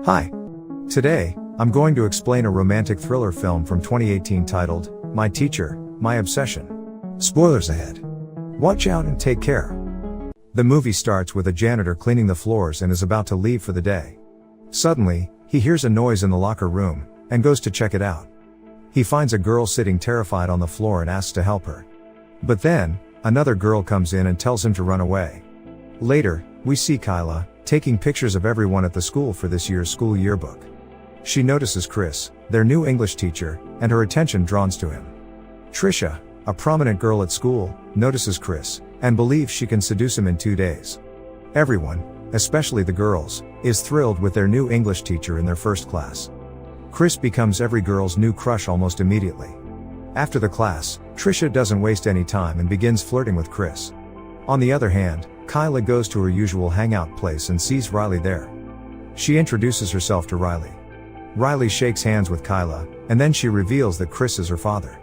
Hi. Today, I'm going to explain a romantic thriller film from 2018 titled, My Teacher, My Obsession. Spoilers ahead. Watch out and take care. The movie starts with a janitor cleaning the floors and is about to leave for the day. Suddenly, he hears a noise in the locker room, and goes to check it out. He finds a girl sitting terrified on the floor and asks to help her. But then, another girl comes in and tells him to run away. Later, we see Kyla, taking pictures of everyone at the school for this year's school yearbook. She notices Chris, their new English teacher, and her attention drawn to him. Trisha, a prominent girl at school, notices Chris, and believes she can seduce him in 2 days. Everyone, especially the girls, is thrilled with their new English teacher in their first class. Chris becomes every girl's new crush almost immediately. After the class, Trisha doesn't waste any time and begins flirting with Chris. On the other hand, Kyla goes to her usual hangout place and sees Riley there. She introduces herself to Riley. Riley shakes hands with Kyla, and then she reveals that Chris is her father.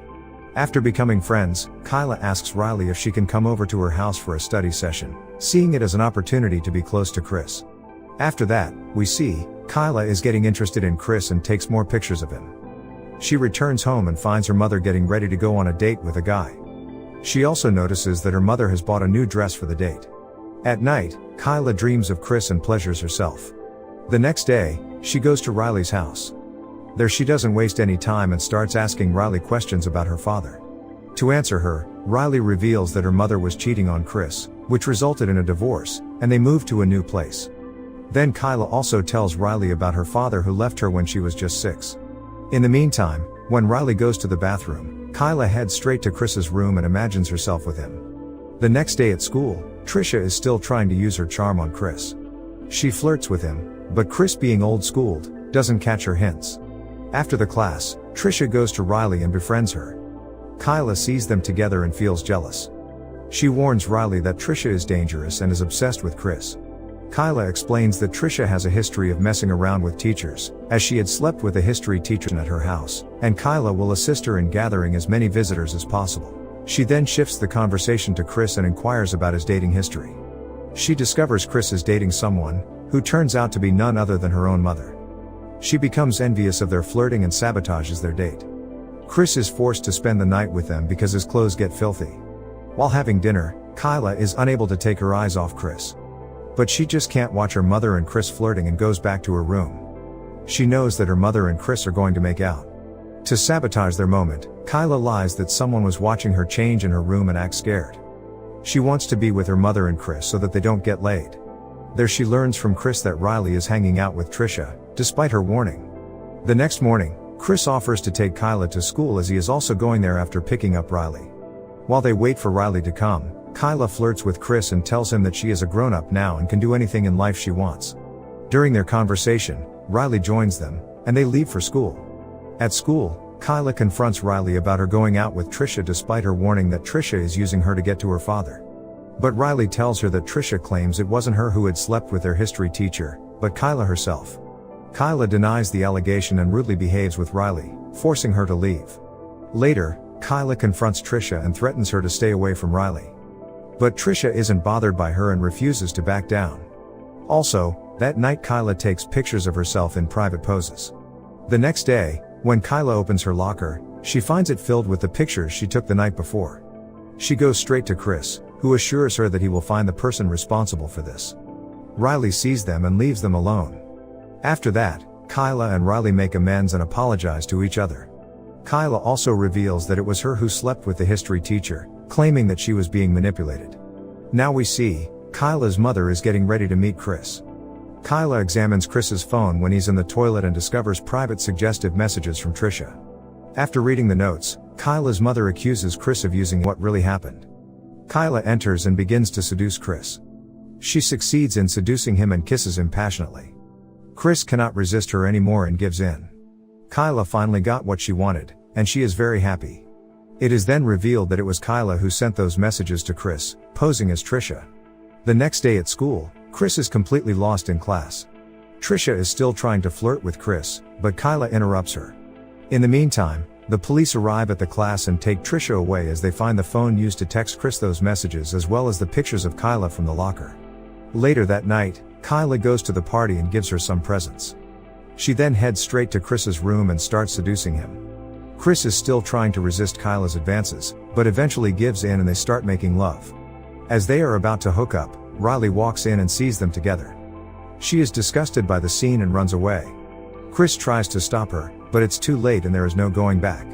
After becoming friends, Kyla asks Riley if she can come over to her house for a study session, seeing it as an opportunity to be close to Chris. After that, we see, Kyla is getting interested in Chris and takes more pictures of him. She returns home and finds her mother getting ready to go on a date with a guy. She also notices that her mother has bought a new dress for the date. At night, Kyla dreams of Chris and pleasures herself. The next day, she goes to Riley's house. There she doesn't waste any time and starts asking Riley questions about her father. To answer her, Riley reveals that her mother was cheating on Chris, which resulted in a divorce, and they moved to a new place. Then Kyla also tells Riley about her father who left her when she was just 6. In the meantime, when Riley goes to the bathroom, Kyla heads straight to Chris's room and imagines herself with him. The next day at school, Trisha is still trying to use her charm on Chris. She flirts with him, but Chris, being old-schooled, doesn't catch her hints. After the class, Trisha goes to Riley and befriends her. Kyla sees them together and feels jealous. She warns Riley that Trisha is dangerous and is obsessed with Chris. Kyla explains that Trisha has a history of messing around with teachers, as she had slept with a history teacher at her house, and Kyla will assist her in gathering as many visitors as possible. She then shifts the conversation to Chris and inquires about his dating history. She discovers Chris is dating someone, who turns out to be none other than her own mother. She becomes envious of their flirting and sabotages their date. Chris is forced to spend the night with them because his clothes get filthy. While having dinner, Kyla is unable to take her eyes off Chris. But she just can't watch her mother and Chris flirting and goes back to her room. She knows that her mother and Chris are going to make out. To sabotage their moment, Kyla lies that someone was watching her change in her room and acts scared. She wants to be with her mother and Chris so that they don't get laid. There she learns from Chris that Riley is hanging out with Trisha, despite her warning. The next morning, Chris offers to take Kyla to school as he is also going there after picking up Riley. While they wait for Riley to come, Kyla flirts with Chris and tells him that she is a grown-up now and can do anything in life she wants. During their conversation, Riley joins them, and they leave for school. At school, Kyla confronts Riley about her going out with Trisha despite her warning that Trisha is using her to get to her father. But Riley tells her that Trisha claims it wasn't her who had slept with their history teacher, but Kyla herself. Kyla denies the allegation and rudely behaves with Riley, forcing her to leave. Later, Kyla confronts Trisha and threatens her to stay away from Riley. But Trisha isn't bothered by her and refuses to back down. Also, that night Kyla takes pictures of herself in private poses. The next day, when Kyla opens her locker, she finds it filled with the pictures she took the night before. She goes straight to Chris, who assures her that he will find the person responsible for this. Riley sees them and leaves them alone. After that, Kyla and Riley make amends and apologize to each other. Kyla also reveals that it was her who slept with the history teacher, claiming that she was being manipulated. Now we see, Kyla's mother is getting ready to meet Chris. Kyla examines Chris's phone when he's in the toilet and discovers private suggestive messages from Trisha. After reading the notes, Kyla's mother accuses Chris of using what really happened. Kyla enters and begins to seduce Chris. She succeeds in seducing him and kisses him passionately. Chris cannot resist her anymore and gives in. Kyla finally got what she wanted, and she is very happy. It is then revealed that it was Kyla who sent those messages to Chris, posing as Trisha. The next day at school, Chris is completely lost in class. Trisha is still trying to flirt with Chris, but Kyla interrupts her. In the meantime, the police arrive at the class and take Trisha away as they find the phone used to text Chris those messages as well as the pictures of Kyla from the locker. Later that night, Kyla goes to the party and gives her some presents. She then heads straight to Chris's room and starts seducing him. Chris is still trying to resist Kyla's advances, but eventually gives in and they start making love. As they are about to hook up, Riley walks in and sees them together. She is disgusted by the scene and runs away. Chris tries to stop her, but it's too late and there is no going back.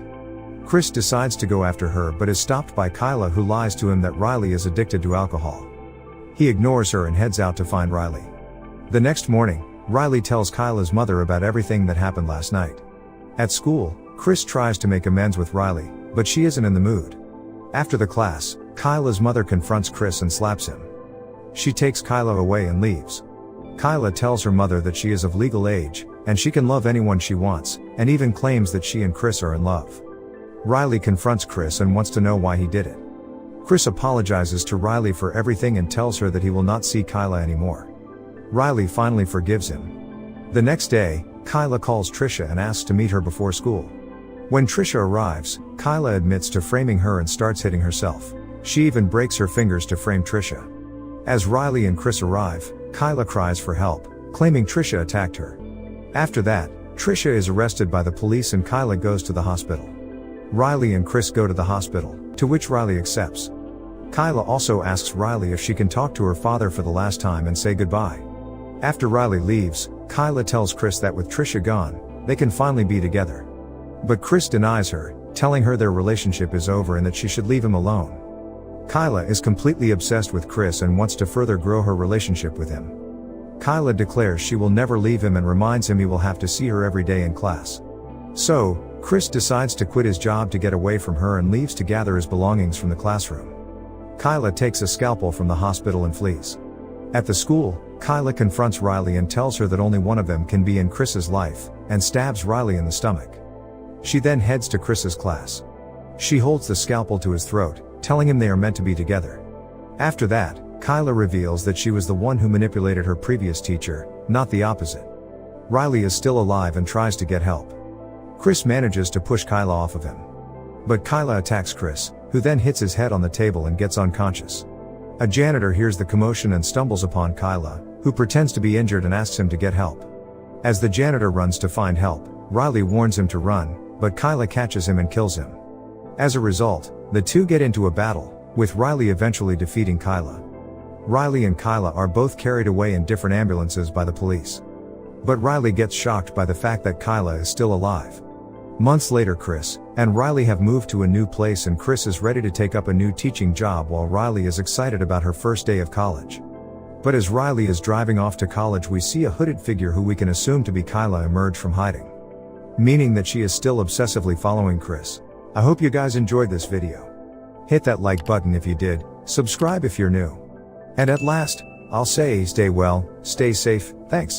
Chris decides to go after her but is stopped by Kyla, who lies to him that Riley is addicted to alcohol. He ignores her and heads out to find Riley. The next morning, Riley tells Kyla's mother about everything that happened last night. At school, Chris tries to make amends with Riley, but she isn't in the mood. After the class, Kyla's mother confronts Chris and slaps him. She takes Kyla away and leaves. Kyla tells her mother that she is of legal age, and she can love anyone she wants, and even claims that she and Chris are in love. Riley confronts Chris and wants to know why he did it. Chris apologizes to Riley for everything and tells her that he will not see Kyla anymore. Riley finally forgives him. The next day, Kyla calls Trisha and asks to meet her before school. When Trisha arrives, Kyla admits to framing her and starts hitting herself. She even breaks her fingers to frame Trisha. As Riley and Chris arrive, Kyla cries for help, claiming Trisha attacked her. After that, Trisha is arrested by the police and Kyla goes to the hospital. Riley and Chris go to the hospital, to which Riley accepts. Kyla also asks Riley if she can talk to her father for the last time and say goodbye. After Riley leaves, Kyla tells Chris that with Trisha gone, they can finally be together. But Chris denies her, telling her their relationship is over and that she should leave him alone. Kyla is completely obsessed with Chris and wants to further grow her relationship with him. Kyla declares she will never leave him and reminds him he will have to see her every day in class. So, Chris decides to quit his job to get away from her and leaves to gather his belongings from the classroom. Kyla takes a scalpel from the hospital and flees. At the school, Kyla confronts Riley and tells her that only one of them can be in Chris's life, and stabs Riley in the stomach. She then heads to Chris's class. She holds the scalpel to his throat, telling him they are meant to be together. After that, Kyla reveals that she was the one who manipulated her previous teacher, not the opposite. Riley is still alive and tries to get help. Chris manages to push Kyla off of him. But Kyla attacks Chris, who then hits his head on the table and gets unconscious. A janitor hears the commotion and stumbles upon Kyla, who pretends to be injured and asks him to get help. As the janitor runs to find help, Riley warns him to run, but Kyla catches him and kills him. As a result, the two get into a battle, with Riley eventually defeating Kyla. Riley and Kyla are both carried away in different ambulances by the police. But Riley gets shocked by the fact that Kyla is still alive. Months later, Chris and Riley have moved to a new place and Chris is ready to take up a new teaching job while Riley is excited about her first day of college. But as Riley is driving off to college, we see a hooded figure who we can assume to be Kyla emerge from hiding. Meaning that she is still obsessively following Chris. I hope you guys enjoyed this video. Hit that like button if you did, subscribe if you're new. And at last, I'll say stay well, stay safe, thanks.